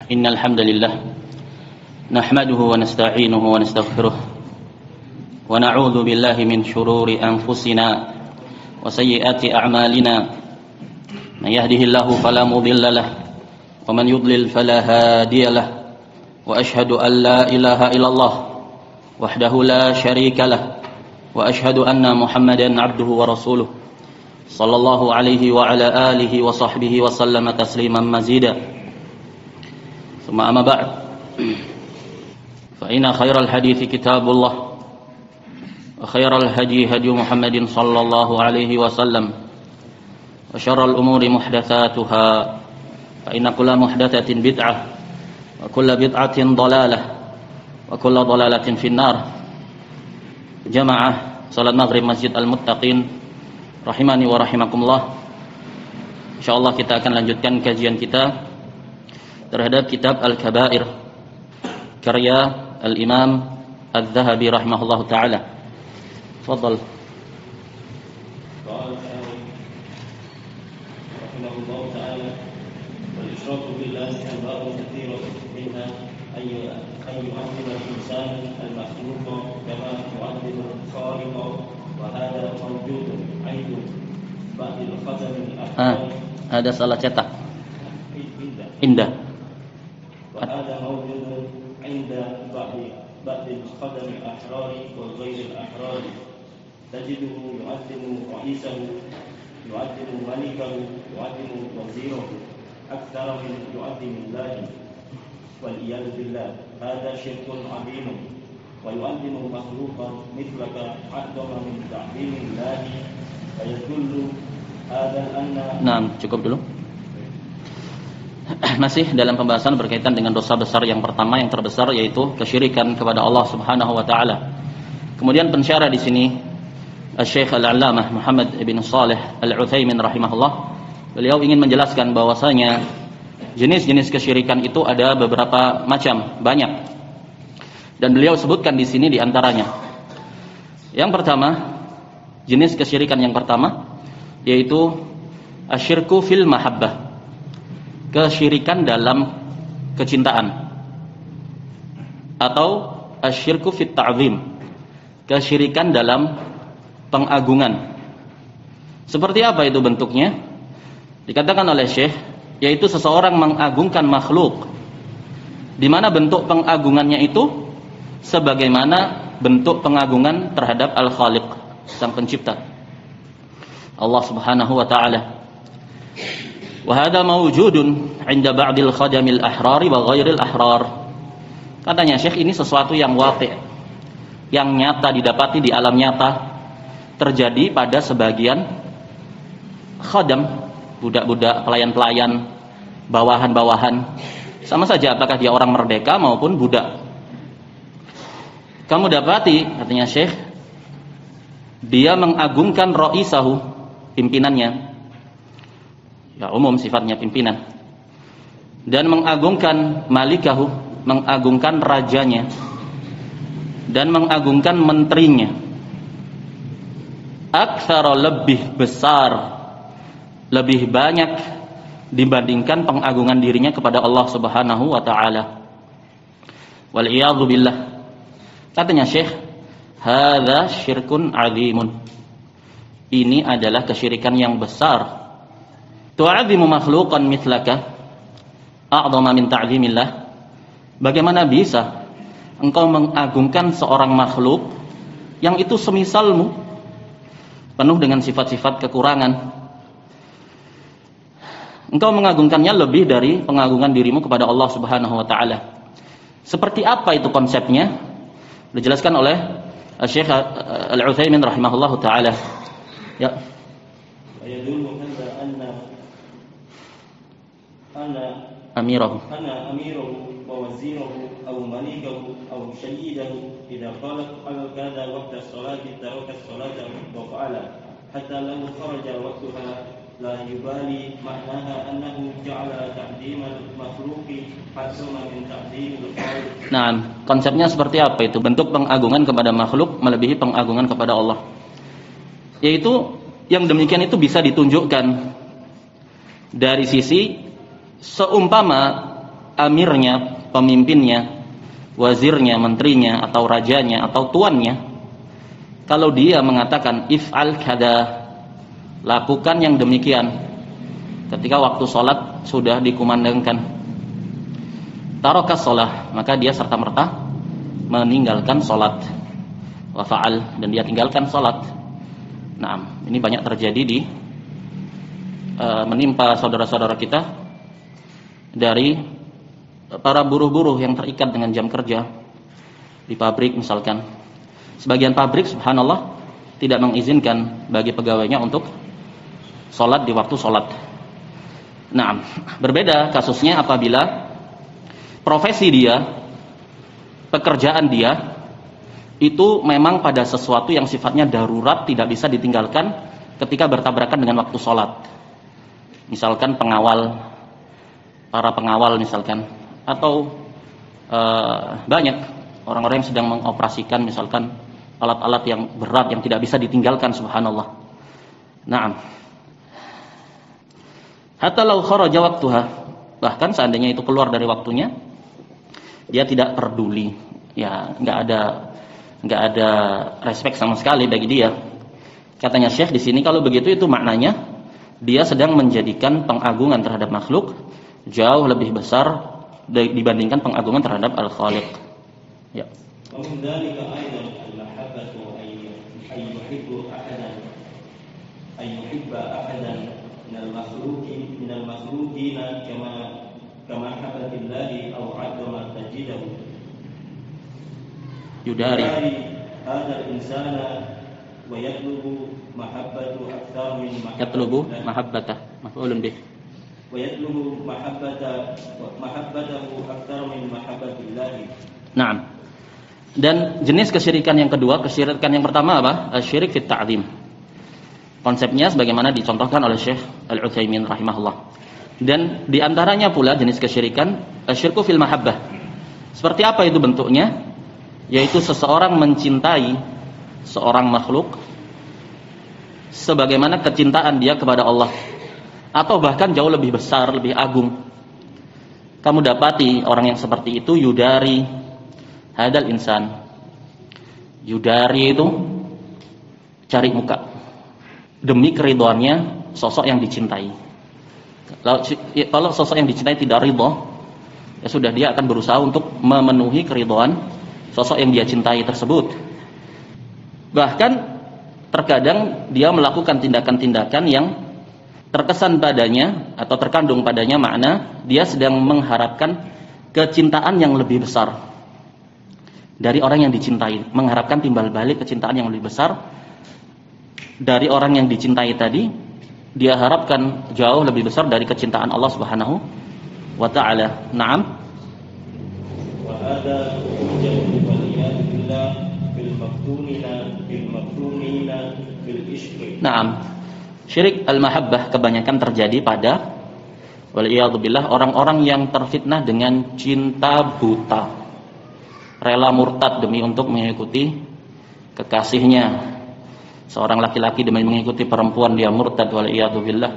إن الحمد لله نحمده ونستعينه ونستغفره ونعوذ بالله من شرور أنفسنا وسيئات أعمالنا من يهده الله فلا مضل له ومن يضلل فلا هادي له وأشهد أن لا إله إلا الله وحده لا شريك له وأشهد أن محمدا عبده ورسوله صلى الله عليه وعلى آله وصحبه وسلم تسليما مزيدا ثم أما بعد فإن خير الحديث كتاب الله وخير الهدي هدي محمد صلى الله عليه وسلم وشر الأمور محدثاتها فإن كل محدثة بدعة وكل بدعة ضلالة وكل ضلالة في النار. Jamaah salat maghrib Masjid Al-Muttaqin rahimani wa rahimakumullah. Insyaallah kita akan lanjutkan kajian kita terhadap kitab Al-Kabair karya Al-Imam Al-Zahabi rahimahullahu taala. Tafadhal. Rahimahullahu taala wal isyraku billahi anwa'u katsiratun minha ayyu al-insan al-makhluq kama yu'adhibu al-khaliq wa hadha mawjudun 'inda ba'd al-qadam al-ahkam. Ada salah cetak. Indah. Wa hadha mawjudun 'inda ba'd al-qadam al-ahrar wa ghayr al-ahrar. Tajiduhu yu'adhibu ra'isahu, yu'adhibu malikahu, yu'adhibu wazirahu akthara min yu'adhibu Allah. والعياذ بالله هذا شرك عظيم ويؤذن مخلوقا مثلك أعظم من تعظيم الله فيدل هذا أن. Nah, cukup dulu. Masih dalam pembahasan berkaitan dengan dosa besar yang pertama, yang terbesar, yaitu kesyirikan kepada Allah Subhanahu wa taala. Kemudian pensyarah di sini Syekh Al-Allamah Muhammad ibn Shalih Al-Utsaimin rahimahullah, beliau ingin menjelaskan bahwasanya jenis-jenis kesyirikan itu ada beberapa macam, banyak. Dan beliau sebutkan di sini di antaranya. Yang pertama, jenis kesyirikan yang pertama yaitu asyirku fil mahabbah. Kesyirikan dalam kecintaan. Atau asyirku fit ta'zim. Kesyirikan dalam pengagungan. Seperti apa itu bentuknya? Dikatakan oleh Syekh, yaitu seseorang mengagungkan makhluk, di mana bentuk pengagungannya itu sebagaimana bentuk pengagungan terhadap Al-Khaliq, Sang Pencipta, Allah Subhanahu wa taala. Wa hadha mawjudun 'inda ba'dil khadamil ahrar wa ghairil ahrar. Katanya Syekh, ini sesuatu yang waqi', yang nyata, didapati di alam nyata, terjadi pada sebagian khadam, budak-budak, pelayan-pelayan, bawahan-bawahan. Sama saja apakah dia orang merdeka maupun budak. Kamu dapati, katanya Syekh, dia mengagungkan ra'isahu, pimpinannya. Ya, umum sifatnya pimpinan. Dan mengagungkan malikahu, mengagungkan rajanya. Dan mengagungkan menterinya. Aktsara, lebih besar, lebih banyak dibandingkan pengagungan dirinya kepada Allah Subhanahu wa taala. Wal iyadzu billah. Katanya Syekh, hadza syirkun 'azimun. Ini adalah kesyirikan yang besar. Tu'azimu makhluqan mithlaka a'dhama min ta'zimillah. Bagaimana bisa engkau mengagungkan seorang makhluk yang itu semisalmu, penuh dengan sifat-sifat kekurangan? Engkau mengagungkannya lebih dari pengagungan dirimu kepada Allah Subhanahu wa taala. Seperti apa itu konsepnya? Dijelaskan oleh Syekh Al-Utsaimin rahimahullahu taala. Ya. Ayadullu anna amirahu wa wazirahu aw malikahu aw sayyidahu idza qala al-qada waqta as-salati taraka as-salata wa fa'ala hatta law kharaja waqtaha la yubali maknaha annahu ja'ala ta'zimal makhluqi hasuna min ta'zimil khaliq. Nah, konsepnya seperti apa itu? Bentuk pengagungan kepada makhluk melebihi pengagungan kepada Allah. Yaitu yang demikian itu bisa ditunjukkan dari sisi seumpama amirnya, pemimpinnya, wazirnya, menterinya, atau rajanya, atau tuannya, kalau dia mengatakan if'al kada, lakukan yang demikian, ketika waktu sholat sudah dikumandangkan, tarokas sholah, maka dia serta-merta meninggalkan sholat, wa fa'al, dan dia tinggalkan sholat. Nah, ini banyak terjadi di menimpa saudara-saudara kita dari para buruh-buruh yang terikat dengan jam kerja di pabrik misalkan. Sebagian pabrik subhanallah tidak mengizinkan bagi pegawainya untuk sholat di waktu sholat. Nah, berbeda kasusnya apabila profesi dia, pekerjaan dia itu memang pada sesuatu yang sifatnya darurat, tidak bisa ditinggalkan ketika bertabrakan dengan waktu sholat. Misalkan para pengawal misalkan, atau banyak orang-orang yang sedang mengoperasikan misalkan alat-alat yang berat yang tidak bisa ditinggalkan subhanallah. Naam. Hatta law kharaja waqtuha, bahkan seandainya itu keluar dari waktunya, dia tidak peduli, ya nggak ada respect sama sekali bagi dia. Katanya Syekh di sini, kalau begitu itu maknanya dia sedang menjadikan pengagungan terhadap makhluk jauh lebih besar dibandingkan pengagungan terhadap Al-Khaliq. Ya. Yudari ويطلب محبته أكثر من محبة الله. Naam. Dan jenis kesyirikan yang kedua, kesyirikan yang pertama apa? Syirik fit ta'zim. Konsepnya sebagaimana dicontohkan oleh Syekh Al-Utsaimin rahimahullah. Dan di antaranya pula jenis kesyirikan syirku fil mahabbah. Seperti apa itu bentuknya? Yaitu seseorang mencintai seorang makhluk sebagaimana kecintaan dia kepada Allah, atau bahkan jauh lebih besar, lebih agung. Kamu dapati orang yang seperti itu yudari hadal insan. Yudari itu cari muka demi keridhoannya sosok yang dicintai. Kalau sosok yang dicintai tidak ridho, ya sudah, dia akan berusaha untuk memenuhi keridhoan sosok yang dia cintai tersebut. Bahkan terkadang dia melakukan tindakan-tindakan yang terkesan padanya atau terkandung padanya makna dia sedang mengharapkan kecintaan yang lebih besar dari orang yang dicintai, mengharapkan timbal balik kecintaan yang lebih besar dari orang yang dicintai tadi. Dia harapkan jauh lebih besar dari kecintaan Allah Subhanahu wa taala. Naam. Wa ada Naam. Syirik al-mahabbah kebanyakan terjadi pada waliyadzubillah orang-orang yang terfitnah dengan cinta buta, rela murtad demi untuk mengikuti kekasihnya. Seorang laki-laki demi mengikuti perempuan dia murtad waliyadzubillah.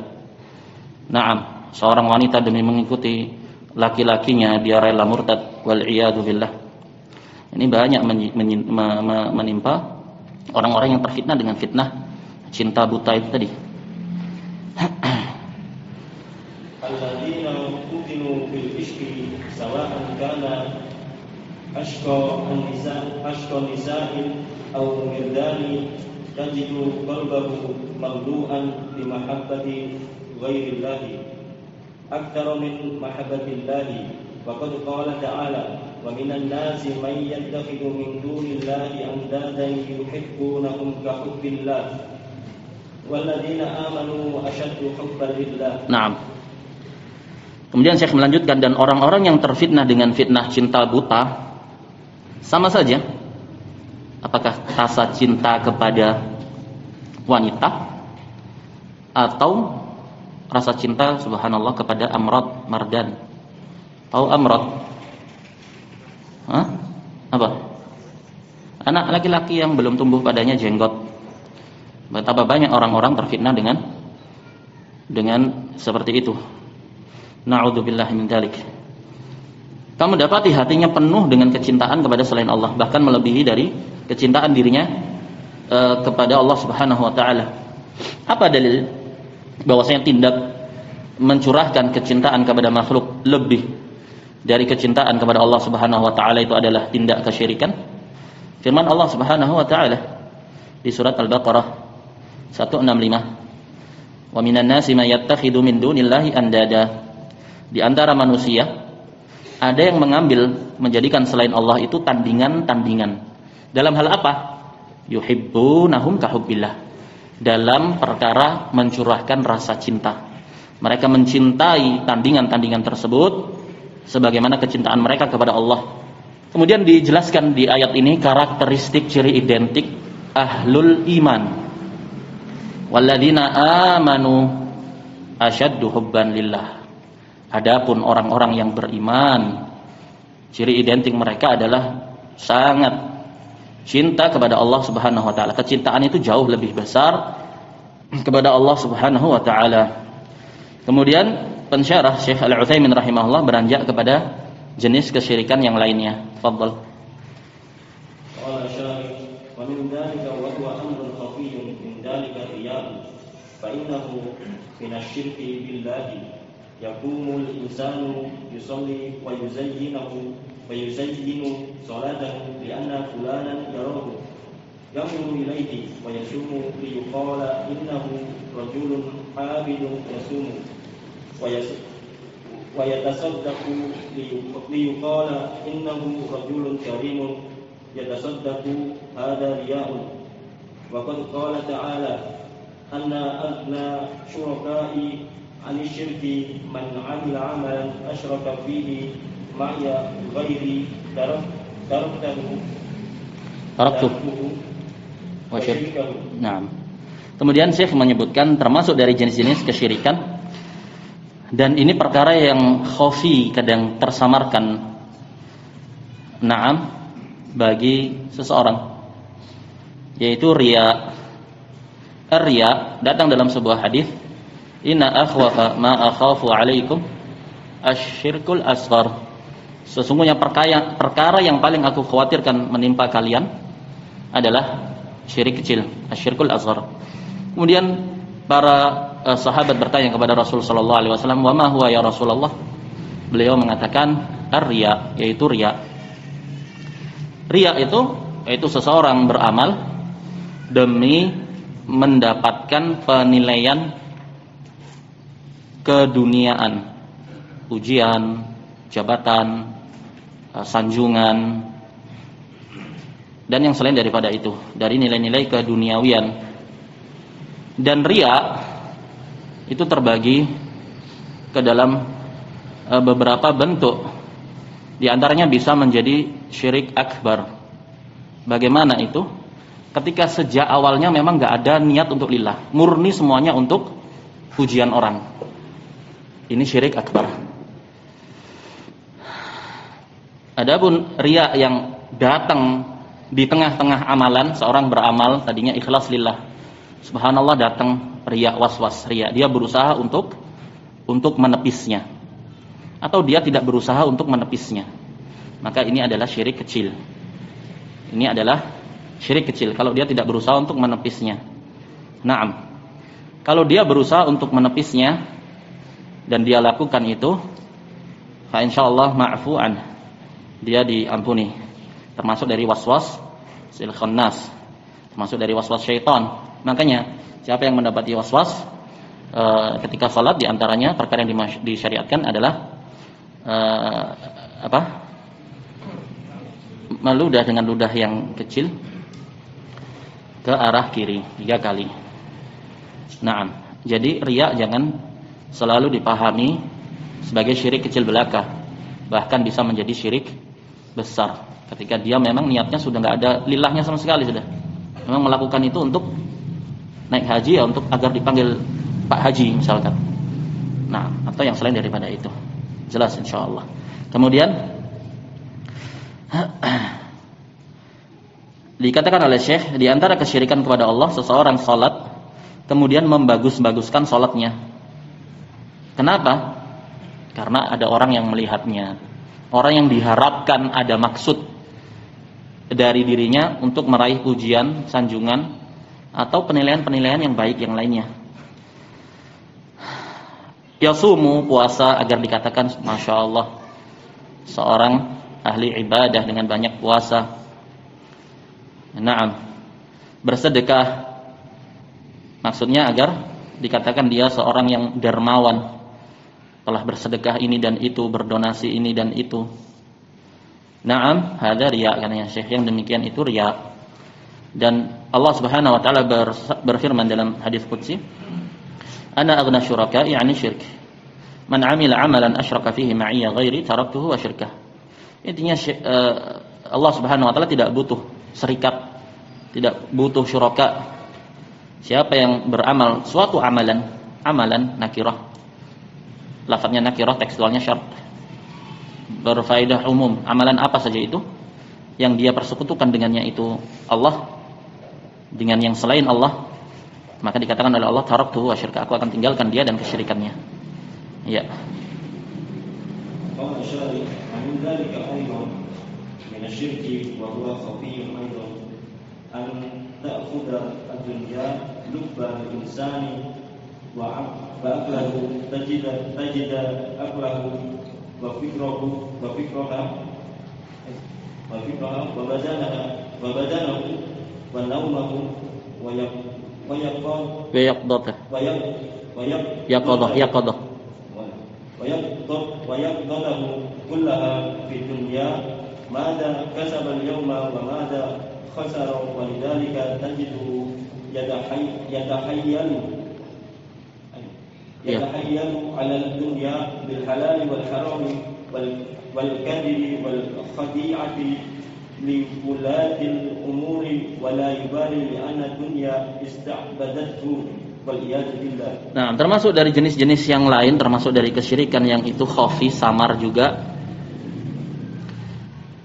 Naam, seorang wanita demi mengikuti laki-lakinya dia rela murtad waliyadzubillah. Ini banyak menimpa orang-orang yang terfitnah dengan fitnah cinta buta itu tadi. Alladzina futinu bil ishqi sawa'an kana ashqa nisa'in aw mirdani tajidu qalbahu mamlu'an bi mahabbati ghairillahi aktsara min mahabbatillahi wa qad qala ta'ala wa minan nasi may yattakhidhu min dunillahi andadan yuhibbunahum ka hubbillah walladzina amanu asyaddu hubban lillah. Naam. Kemudian Syekh melanjutkan, dan orang-orang yang terfitnah dengan fitnah cinta buta sama saja apakah rasa cinta kepada wanita atau rasa cinta subhanallah kepada amrad mardan. Tahu amrad? Hah? Apa? Anak laki-laki yang belum tumbuh padanya jenggot. Betapa banyak orang-orang terfitnah dengan seperti itu. Na'udzubillahi min dzalik. kamu dapati hatinya penuh dengan kecintaan kepada selain Allah, bahkan melebihi dari kecintaan dirinya kepada Allah Subhanahu wa taala. Apa dalil bahwasanya tindak mencurahkan kecintaan kepada makhluk lebih dari kecintaan kepada Allah Subhanahu wa taala itu adalah tindak kesyirikan? Firman Allah Subhanahu wa taala di surat Al-Baqarah 165, "Wa minan nasi may yattakhidhu min dunillahi andada." Di antara manusia ada yang menjadikan selain Allah itu tandingan-tandingan. Dalam hal apa? Yuhibbunahum kahubbillah. Dalam perkara mencurahkan rasa cinta. Mereka mencintai tandingan-tandingan tersebut sebagaimana kecintaan mereka kepada Allah. Kemudian dijelaskan di ayat ini karakteristik ciri identik ahlul iman. Walladzina amanu asyaddu hubban lillah. Adapun orang-orang yang beriman, ciri identik mereka adalah sangat cinta kepada Allah Subhanahu wa taala. Kecintaan itu jauh lebih besar kepada Allah Subhanahu wa taala. Kemudian pensyarah Syekh Al-Utsaimin rahimahullah beranjak kepada jenis kesyirikan yang lainnya. Fadhal. Qala syarih wa min dzalika wa huwa amrun khafiyyun min dzalika riya'u fa innahu min asy-syirki billahi yaqumul insanu yusalli wa yuzayyinu salatahu li'anna fulanan yarahu yanzuru ilayhi wa yasumu liyuqala innahu rajulun abidun yasumu wa yatasaddaqu liyuqala innahu rajulun karimun yatasaddaqu hadha riya'un wa qad qala ta'ala anna adna syuraka'i ani syirki man 'amila 'amalan asyraka fihi ma'a ghairi taraktuhu wa syirkahu. Naam. Kemudian Syekh menyebutkan termasuk dari jenis-jenis kesyirikan, dan ini perkara yang khafi, kadang tersamarkan, naam, bagi seseorang, yaitu riya. Riya datang dalam sebuah hadis, "Inna akhwafa ma akhafu 'alaikum asyirkul asghar." Sesungguhnya perkara yang paling aku khawatirkan menimpa kalian adalah syirik kecil, asyirkul asghar. Kemudian para sahabat bertanya kepada Rasul sallallahu alaihi wasallam, "Wa ma huwa ya Rasulullah?" Beliau mengatakan, "Ar-riya," yaitu riya. Riya itu seseorang beramal demi mendapatkan penilaian keduniaan, ujian, jabatan, sanjungan, dan yang selain daripada itu, dari nilai-nilai keduniawian. Dan riya itu terbagi ke dalam beberapa bentuk. Di antaranya bisa menjadi syirik akbar. Bagaimana itu? Ketika sejak awalnya memang nggak ada niat untuk lillah, murni semuanya untuk pujian orang. Ini syirik akbar. Adapun riya yang datang di tengah-tengah amalan, seorang beramal tadinya ikhlas lillah, subhanallah datang riya, waswas riya, dia berusaha untuk menepisnya, atau dia tidak berusaha untuk menepisnya, maka ini adalah syirik kecil. Ini adalah syirik kecil kalau dia tidak berusaha untuk menepisnya. Naam. Kalau dia berusaha untuk menepisnya dan dia lakukan itu, fa insyaallah ma'fu'an, dia diampuni. Termasuk dari waswas sil khannas, termasuk dari waswas syaitan. Makanya siapa yang mendapati waswas ketika salat, di antaranya perkara yang disyariatkan adalah meludah dengan ludah yang kecil ke arah kiri 3 kali. Naam. Jadi riya jangan selalu dipahami sebagai syirik kecil belaka, bahkan bisa menjadi syirik besar ketika dia memang niatnya sudah nggak ada lillahnya sama sekali, sudah memang melakukan itu untuk naik haji, ya untuk agar dipanggil Pak Haji misalkan. Nah, atau yang selain daripada itu. Jelas insyaallah. Kemudian dikatakan oleh Syekh, di antara kesyirikan kepada Allah, seseorang salat kemudian membagus-baguskan salatnya. Kenapa? Karena ada orang yang melihatnya. orang yang diharapkan ada maksud dari dirinya untuk meraih pujian, sanjungan, atau penilaian-penilaian yang baik yang lainnya. Yasumu, puasa agar dikatakan Masya Allah, seorang ahli ibadah dengan banyak puasa. Naam. Bersedekah, maksudnya agar dikatakan dia seorang yang dermawan, telah bersedekah ini dan itu, berdonasi ini dan itu. Naam, hada riya, katanya Syekh, yang demikian itu riya. Dan Allah Subhanahu wa taala berfirman dalam hadis qudsi, "Ana aghna syuraka," yakni syirik. "Man 'amila 'amalan asyraka fihi ma'iyya ghairi taraktuhu wa syirkah." Intinya Allah Subhanahu wa taala tidak butuh serikat, tidak butuh syuraka. Siapa yang beramal suatu amalan nakirah. Lafadznya nakirah, tekstualnya syart. Berfaedah umum. Amalan apa saja itu yang dia persekutukan dengannya itu Allah dengan yang selain Allah, maka dikatakan oleh Allah taraktuhu wa syirka, aku akan tinggalkan dia dan kesyirikannya. Ya. قال الشارع ومن ذلك أيضا من الشرك وهو خفي أيضا أن تأخذ الدنيا لب الإنسان وعقله تجد عقله وفكرها وبدنه ونومه ويقظته ويقظته كلها في الدنيا ماذا كسب اليوم وماذا خسر ولذلك تجده يتحيل على الدنيا بالحلال والحرام والكذب والخديعة لولاة الأمور ولا يبالي لأن الدنيا استعبدته والعياذ بالله. Nah, termasuk dari jenis-jenis yang lain, termasuk dari kesyirikan yang itu khafi, samar juga,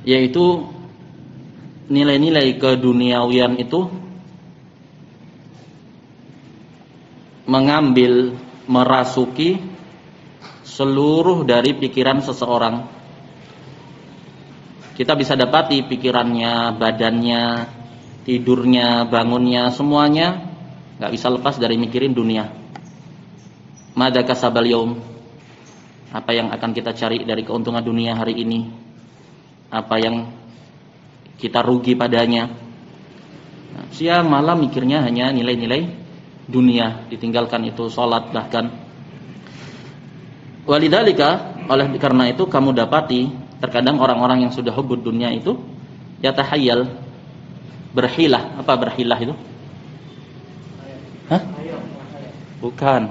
yaitu nilai-nilai keduniawian itu mengambil, merasuki seluruh dari pikiran seseorang. Kita bisa dapati pikirannya, badannya, tidurnya, bangunnya, semuanya gak bisa lepas dari mikirin dunia. Madza kasabal yaum, apa yang akan kita cari dari keuntungan dunia hari ini, apa yang kita rugi padanya. Nah, siang malam mikirnya hanya nilai-nilai dunia, ditinggalkan itu sholat bahkan. Walidzalika, oleh karena itu kamu dapati terkadang orang-orang yang sudah hubud dunia itu yatahayyal, berhilah. Apa berhilah itu? Hah? Bukan.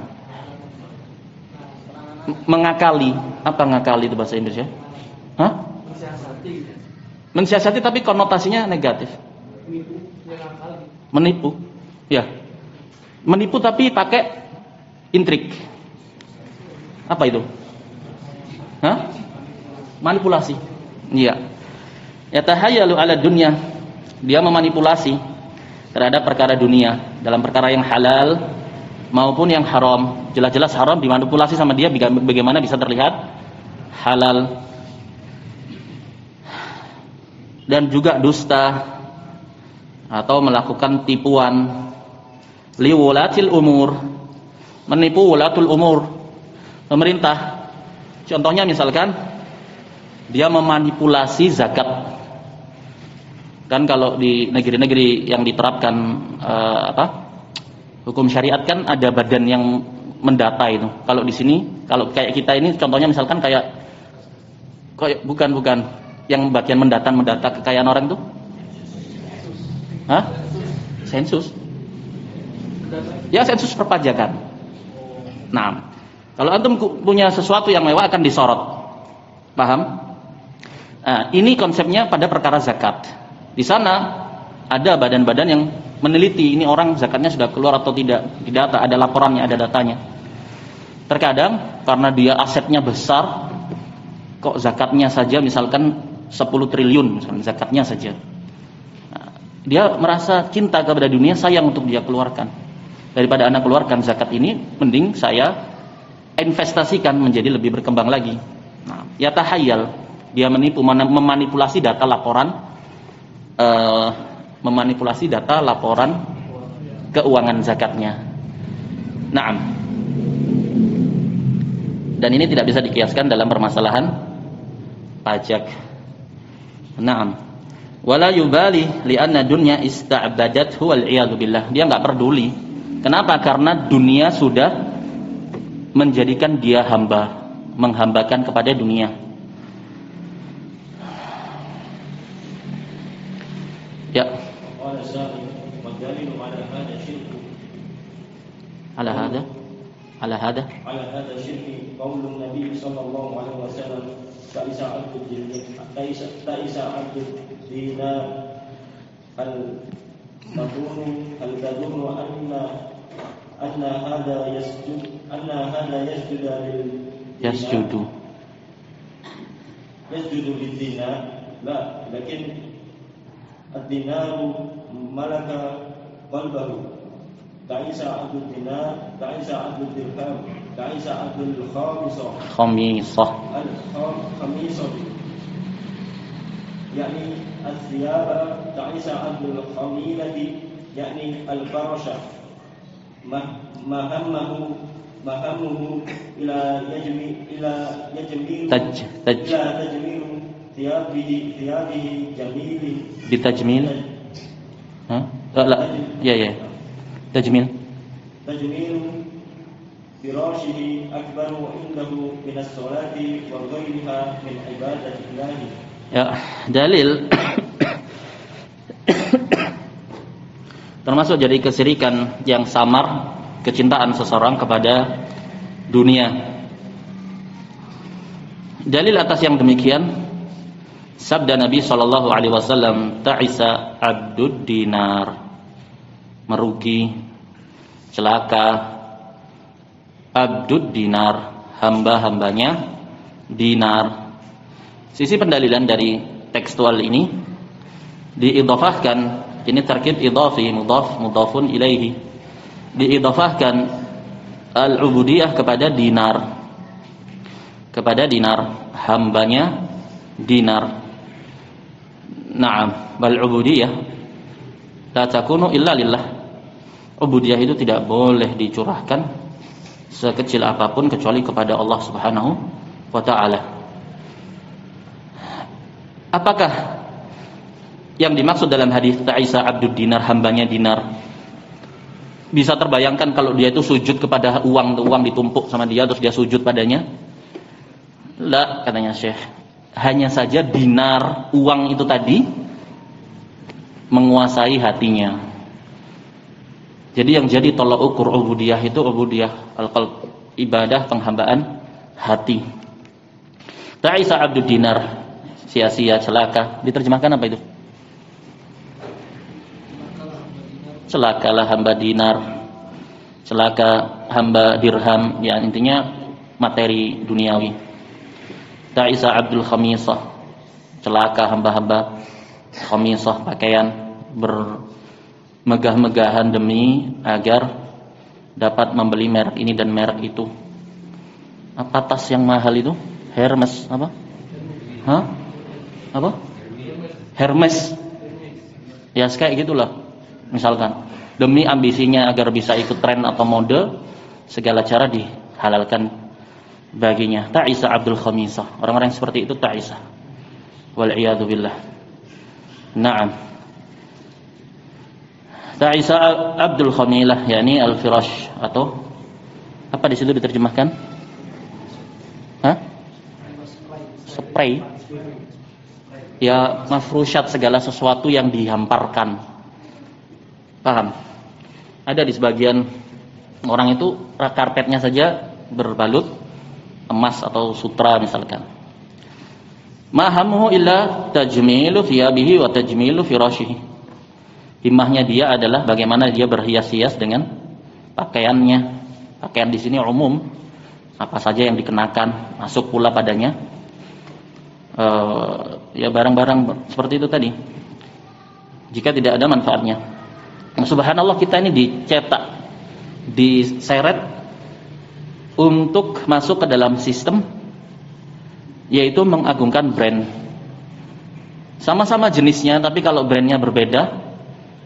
Mengakali. Apa ngakali itu bahasa Indonesia? Hah? Mensiasati tapi konotasinya negatif. Menipu. Ya. Menipu tapi pakai intrik. Apa itu? Hah? Manipulasi. Iya. Yatahayyalu ala dunya. Dia memanipulasi terhadap perkara dunia, dalam perkara yang halal maupun yang haram. Jelas-jelas haram dimanipulasi sama dia bagaimana bisa terlihat halal. Dan juga dusta atau melakukan tipuan. Liwulatil umur, menipu wulatul umur, pemerintah. Contohnya misalkan dia memanipulasi zakat. Kan kalau di negeri-negeri yang diterapkan hukum syariat kan ada badan yang mendata itu. Kalau di sini, kalau kayak kita ini contohnya misalkan kayak bukan yang bagian mendata kekayaan orang itu. Hah? Sensus. Ya, sensus perpajakan. Nah, kalau antum punya sesuatu yang mewah akan disorot. Paham? Nah, ini konsepnya pada perkara zakat. Di sana ada badan-badan yang meneliti ini orang zakatnya sudah keluar atau tidak. Di data ada laporannya, ada datanya. Terkadang karena dia asetnya besar, kok zakatnya saja misalkan 10 triliun misalkan zakatnya saja. Nah, dia merasa cinta kepada dunia, sayang untuk dia keluarkan. Daripada anak keluarkan zakat ini, mending saya investasikan menjadi lebih berkembang lagi. Nah, yatahayyal, Dia memanipulasi data laporan keuangan zakatnya. Naam. Dan ini tidak bisa dikiaskan dalam permasalahan pajak. Naam. Wala yubali li'anna dunya ista'badathu wal iyadu billah. Dia enggak peduli. Kenapa? Karena dunia sudah menjadikan dia hamba, menghambakan kepada dunia. Ya. Ala hada syirki qaulun Nabi sallallahu alaihi wasallam ta'isa abdud dinar al-tadunu anna hada yasjudu lil dinar la lakin ad-dinaru malaka qalbahu. Ta'isa abdul dinar, ta'isa abdul dirham, ta'isa abdul khamisah. Al-khamisah. Yani al-thiyaba, ta'isa abdul khamilati, yani al-farasha. Mahammuhu ila yajmil tajmilu thiyabihi jamili bitajmil. Ya. Tajmil firashihi akbaru indahu min as-salati wa ghayriha min ibadatillah. Ya, dalil termasuk jadi kesyirikan yang samar kecintaan seseorang kepada dunia. Dalil atas yang demikian sabda Nabi sallallahu alaihi wasallam, ta'isa abdud dinar, merugi, celaka abdud dinar, hamba-hambanya dinar. Sisi pendalilan dari tekstual ini diidhafahkan, ini tarkib idhafi, mudhafun ilaihi, diidhafahkan al-ubudiyah kepada dinar, hambanya dinar. Naam, bal ubudiyah la takunu illa lillah. Ubudiyah itu tidak boleh dicurahkan sekecil apapun kecuali kepada Allah Subhanahu wa taala. Apakah yang dimaksud dalam hadis ta'isa abdud dinar, hambanya dinar? Bisa terbayangkan kalau dia itu sujud kepada uang ditumpuk sama dia terus dia sujud padanya? La, katanya Syekh. Hanya saja dinar, uang itu tadi menguasai hatinya. Jadi yang jadi tolak ukur ubudiyah itu ubudiyah al-qalb, ibadah penghambaan hati. Ta'isa abdud dinar, sia-sia, celaka. Diterjemahkan apa itu? Celakalah hamba dinar, celaka hamba dirham, ya intinya materi duniawi. Ta'isa abdul khamisah, celaka hamba-hamba khamisah, pakaian bermegah-megahan demi agar dapat membeli merek ini dan merek itu. Apa tas yang mahal itu? Hermes apa? Apa? Hermes. Ya kayak gitulah. Misalkan demi ambisinya agar bisa ikut tren atau mode, segala cara dihalalkan baginya. Ta'isa abdul khamisah. Orang-orang seperti itu ta'isa. Wal iyadu billah. Naam. Ta'isa abdul khamilah, yakni al-firash, atau apa di situ diterjemahkan? Spray. Ya, mafrusyat, segala sesuatu yang dihamparkan. Paham? Ada di sebagian orang itu karpetnya saja berbalut emas atau sutra misalkan. Mahamuhu illa tajmilu thiyabihi wa tajmilu firashihi. Himmahnya dia adalah bagaimana dia berhias-hias dengan pakaiannya. Pakaian di sini umum, apa saja yang dikenakan, masuk pula padanya ya barang-barang seperti itu tadi. Jika tidak ada manfaatnya. Subhanallah, kita ini dicetak, diseret untuk masuk ke dalam sistem yaitu mengagungkan brand. Sama-sama jenisnya, tapi kalau brandnya berbeda,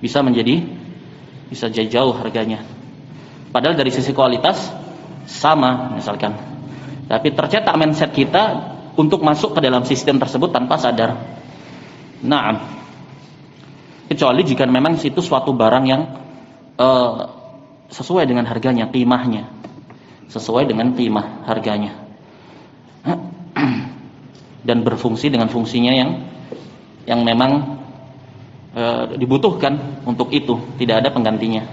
bisa jauh harganya. Padahal dari sisi kualitas sama misalkan. Tapi tercetak mindset kita untuk masuk ke dalam sistem tersebut tanpa sadar. Naam. Kecuali jika memang itu suatu barang yang sesuai dengan harganya, qimahnya. Sesuai dengan qimah harganya. Dan berfungsi dengan fungsinya yang memang dibutuhkan untuk itu, tidak ada penggantinya.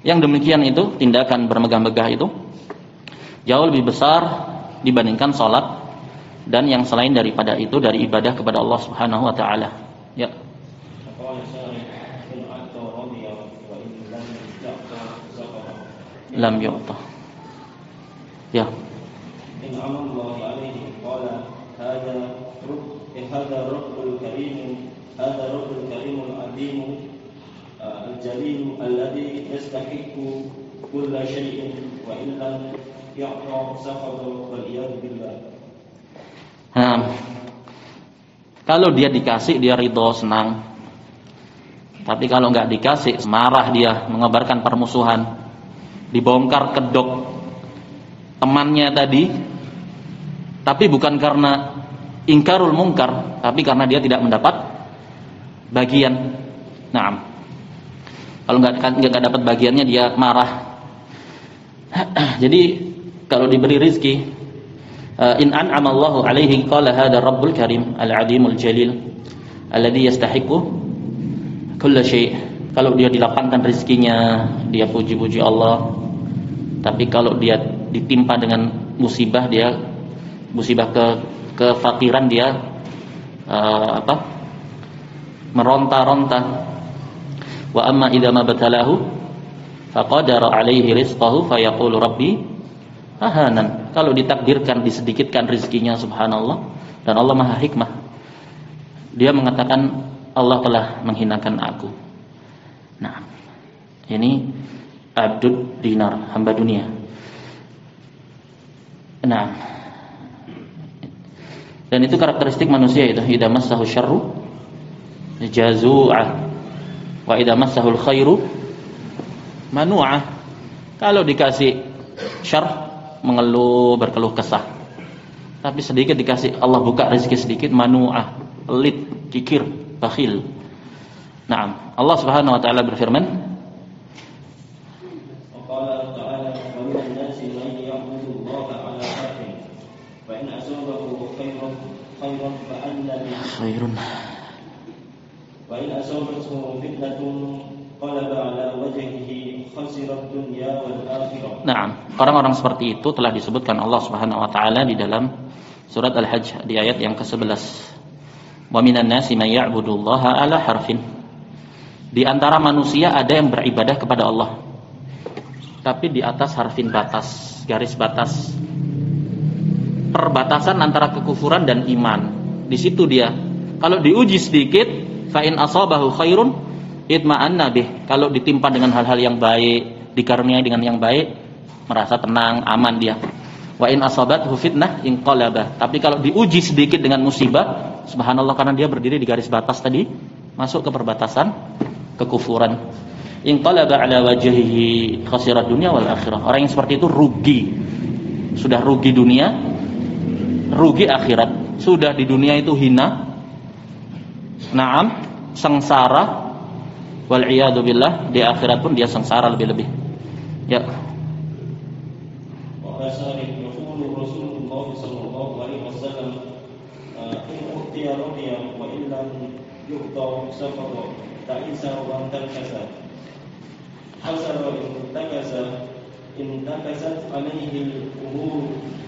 Yang demikian itu, tindakan bermegah-megah itu jauh lebih besar dibandingkan sholat dan yang selain daripada itu dari ibadah kepada Allah Subhanahu wa taala. Ya. Lam yu'ta. Ya. In amallahu alaihi qala هذا رب الكريم هذا رب الكريم العظيم الجليل الذي يستحق كل شيء وإن لم يعطى سخط والعياذ بالله. Kalau dia dikasih dia ridho senang. Tapi kalau nggak dikasih marah dia, mengabarkan permusuhan, dibongkar kedok temannya tadi. Tapi bukan karena ingkarul mungkar, tapi karena dia tidak mendapat bagian. Naam. Kalau nggak dapat bagiannya dia marah. Jadi kalau diberi rizki, in an'ama Allahu alaihi qala hada rabbul karim al-azimul jalil alladhi yastahiqu kulla syai'. Kalau dia dilapangkan rezekinya, dia puji-puji Allah. Tapi kalau dia ditimpa dengan musibah, dia musibah kefakiran, dia meronta-ronta. Wa amma idza ma batalahu faqadara alaihi rizqahu fayaqulu rabbi ahanan. Kalau ditakdirkan disedikitkan rezekinya, subhanallah, dan Allah maha hikmah, dia mengatakan Allah telah menghinakan aku. Nah, ini abdud dinar, hamba dunia. Nah, dan itu karakteristik manusia itu, idza massahu syarru jazu'ah wa idza massahul khairu manu'ah. Kalau dikasih syarr mengeluh, berkeluh kesah. Tapi sedikit dikasih Allah buka rezeki sedikit, manu'ah, pelit, kikir, bakhil. Naam, Allah Subhanahu wa taala berfirman, khairun wa in asabathu fitnatun qalaba ala wajhihi khasirat dunya wal akhirah. Naam, orang-orang seperti itu telah disebutkan Allah Subhanahu wa taala di dalam surat Al-Hajj di ayat yang ke-11. Wa minan nasi may ya'budullaha ala harfin. Di antara manusia ada yang beribadah kepada Allah, tapi di atas harfin, batas, garis batas, perbatasan antara kekufuran dan iman. Di situ dia. Kalau diuji sedikit, fa in asabahu khairun itma'anna bih. Kalau ditimpa dengan hal-hal yang baik, dikaruniai dengan yang baik, merasa tenang, aman dia. Wa in asabathu fitnah inqalaba. Tapi kalau diuji sedikit dengan musibah, subhanallah, karena dia berdiri di garis batas tadi, masuk ke perbatasan kekufuran. Inqalaba ala wajhihi khasirat dunya wal akhirah. Orang yang seperti itu rugi. Sudah rugi dunia, rugi akhirat. Sudah di dunia itu hina, naam, sengsara, wal iyadu billah, di akhirat pun dia sengsara lebih-lebih. Ya. Wa asari yaqulu Rasulullah sallallahu alaihi wasallam, in utiya radiya wa illam yu'ta safara ta'isa wa antakasa. Hasara in takasa in takasat alaihi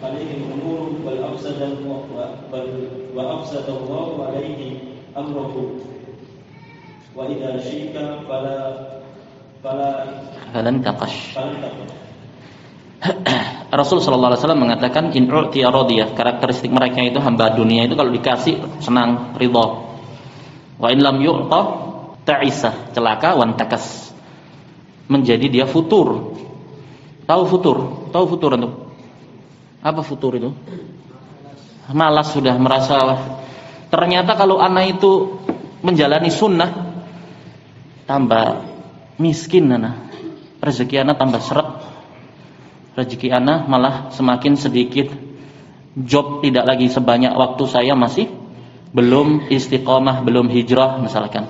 al-umur wal afsada wa afsada Allah alaihi amruhu wa idza syika falan taqash. Rasul sallallahu alaihi wasallam mengatakan in u'tiya radiyah, karakteristik mereka itu hamba dunia itu kalau dikasih senang, ridha. Wa in lam yu'ta ta'isa, celaka, wan takas, menjadi dia futur. Tahu futur untuk Apa futur itu? Malas sudah, merasa ternyata kalau anak itu menjalani sunnah tambah miskin anak. Rezeki anak tambah seret. Rezeki anak malah semakin sedikit. Job tidak lagi sebanyak waktu saya masih belum istiqomah, belum hijrah misalkan.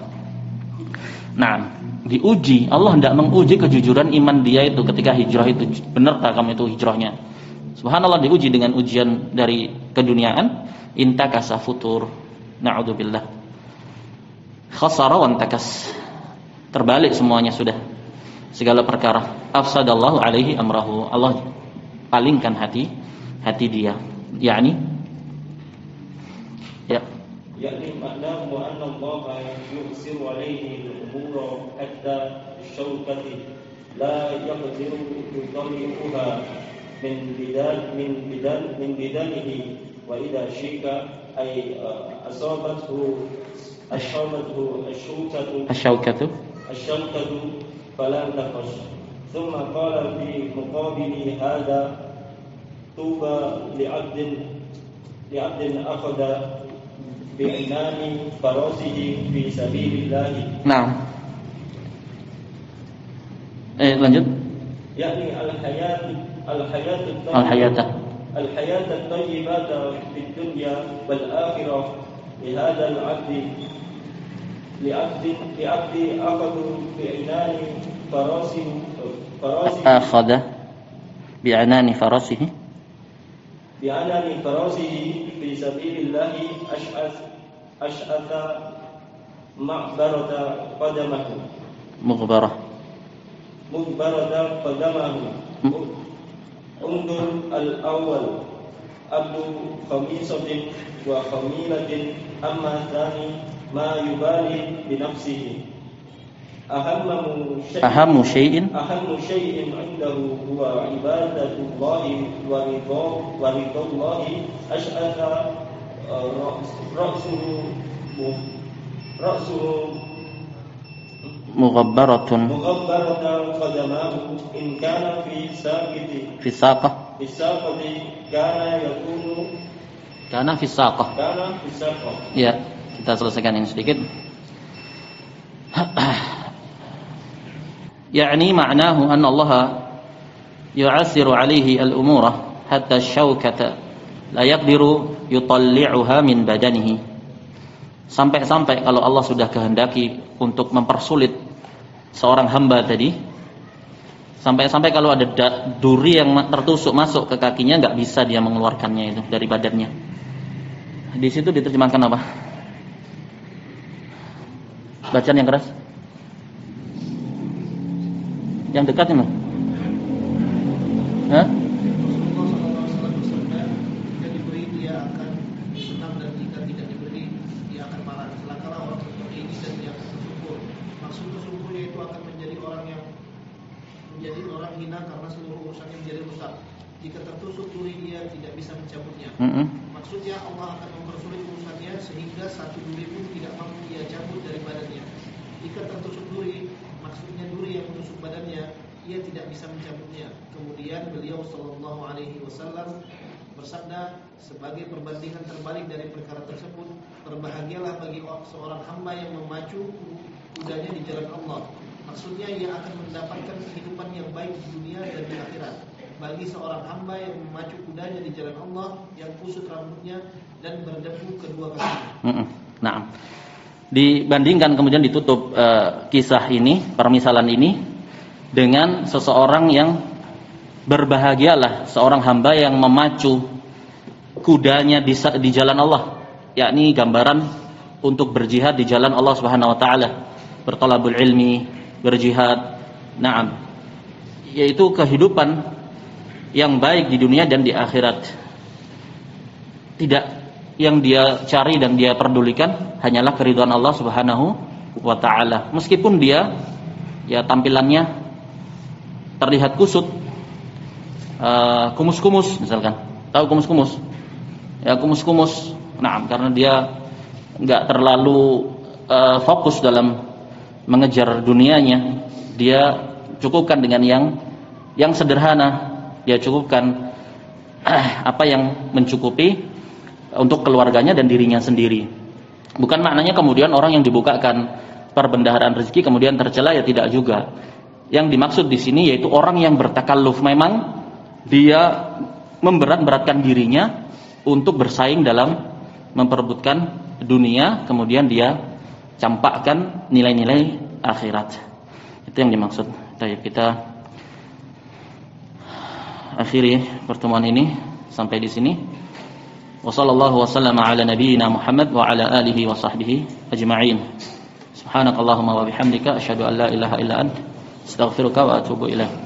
Nah, diuji, Allah tidak menguji kejujuran iman dia itu ketika hijrah itu. Benar tak kamu itu hijrahnya? Subhanallah, diuji dengan ujian dari keduniaan. Intakasa futur. Na'udzubillah. Khasara wa intakas. Terbalik semuanya sudah. Segala perkara. Afsadallahu alaihi amrahu. Allah palingkan hati dia. Yani ya. يعني معناه أن الله يؤثر عليه الأمور حتى الشوكة لا يقدر يطلقها من بدنه وإذا شيك أي أصابته الشوكة فلم تخش. ثم قال في مقابل هذا طوبى لعبد أخذ بعنان فراسه في سبيل الله. Nah. Lanjut. يعني الحياة الطيبة في الدنيا والآخرة لهذا العبد أخذ بعنان فراسه أخذ بعنان فراسه في سبيل الله أشأث مغبرة قدمه انظر الأول عبد خميصة وخميلة أما الثاني ما يبالي بنفسه أهم شيء عنده هو عبادة الله ورضا الله أشأث رأسه مغبرة قدماه إن كان في ساقة كان في ساقة. Ya, kita selesaikan ini sedikit. يعني معناه أن الله يعسر عليه الأمور حتى الشوكة لا يقدر يطلعها من بدنه. Sampai-sampai kalau Allah sudah kehendaki untuk mempersulit seorang hamba tadi, sampai-sampai kalau ada duri yang tertusuk masuk ke kakinya, nggak bisa dia mengeluarkannya itu dari badannya. Di situ diterjemahkan apa? Bacaan yang keras. Yang dekat ini. Hah? Jika tertusuk duri dia tidak bisa mencabutnya. Maksudnya Allah akan mempersulit urusannya sehingga satu duri pun tidak mampu dia cabut dari badannya. Jika tertusuk duri, maksudnya duri yang menusuk badannya, ia tidak bisa mencabutnya. Kemudian beliau sallallahu alaihi wasallam bersabda sebagai perbandingan terbalik dari perkara tersebut, berbahagialah bagi seorang hamba yang memacu kudanya di jalan Allah. Maksudnya ia akan mendapatkan kehidupan yang baik di dunia dan di akhirat. Bagi seorang hamba yang memacu kudanya di jalan Allah, yang kusut rambutnya dan berdebu kedua kakinya. Nah, dibandingkan kemudian ditutup kisah ini, permisalan ini dengan seseorang yang berbahagialah seorang hamba yang memacu kudanya di jalan Allah, yakni gambaran untuk berjihad di jalan Allah Subhanahu wa taala, bertolabul ilmi, berjihad. Naam. Yaitu kehidupan yang baik di dunia dan di akhirat. Tidak yang dia cari dan dia pedulikan hanyalah keridhaan Allah Subhanahu wa taala. Meskipun dia ya tampilannya terlihat kusut, kumus-kumus misalkan. Tahu kumus-kumus? Ya kumus-kumus. Nah, karena dia enggak terlalu fokus dalam mengejar dunianya, dia cukupkan dengan yang sederhana. Dia cukupkan apa yang mencukupi untuk keluarganya dan dirinya sendiri. Bukan maknanya kemudian orang yang dibukakan perbendaharaan rezeki kemudian tercela, ya tidak juga. Yang dimaksud di sini yaitu orang yang bertakalluf, memang dia memberat-beratkan dirinya untuk bersaing dalam memperebutkan dunia, kemudian dia campakkan nilai-nilai akhirat. Itu yang dimaksud. Baik, kita akhiri pertemuan ini sampai di sini. Wassallallahu wasallama ala nabiyyina Muhammad wa ala alihi wa sahbihi ajma'in. Subhanakallahumma wa bihamdika asyhadu an la ilaha illa anta astaghfiruka wa atubu ilaik.